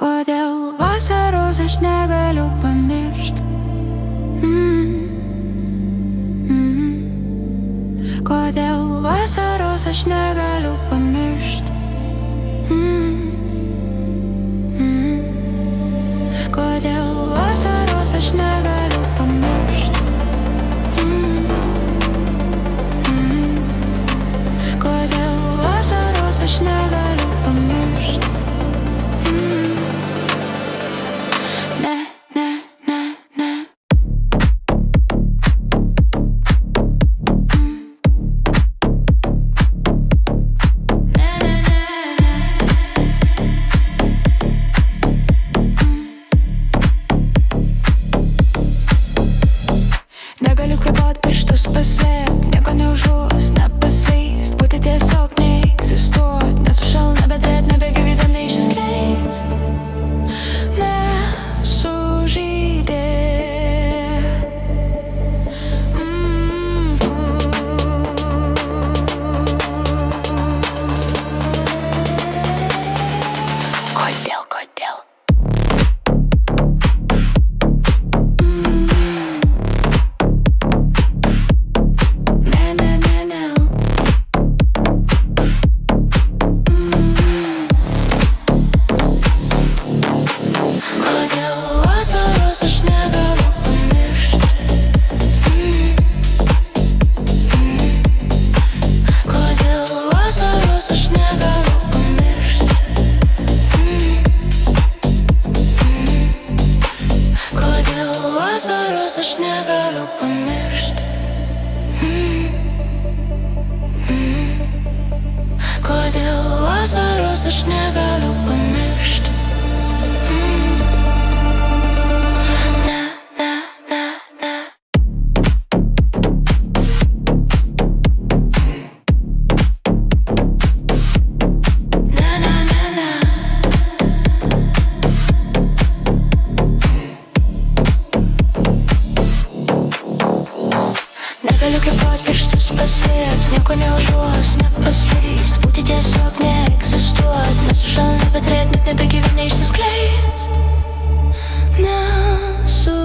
Kodėl vasaros aš negaliu pamiršt? Kodėl vasaros aš negaliu pamiršt? Kodėl vasaros aš negaliu pamiršt? Kodėl vasaros aš negaliu pamiršt? Ne, ne, ne, ne. Ne, ne, ne, ne. Negaliu kvėpuot pirštus paslėpt, nieko neužuost, nepaslyst, būti tiesiog neegzistuot, nesušalt, nebedrėt, nebegyvybė neišsiskleist, nesužydėt. Kodėl? Vasaros aš negaliu pamiršt. Kodėl vasaros aš negaliu pamiršt? Ne, ne, ne, ne. Ne, ne, ne, ne. Negaliu kvėpuot pirštus paslėpt, nieko neužuost, nepaslyst, būti tiesiog neegzistuot, nesušalt, nebedrėt, net nebegyvybė neišsiskleist, nesužydėt.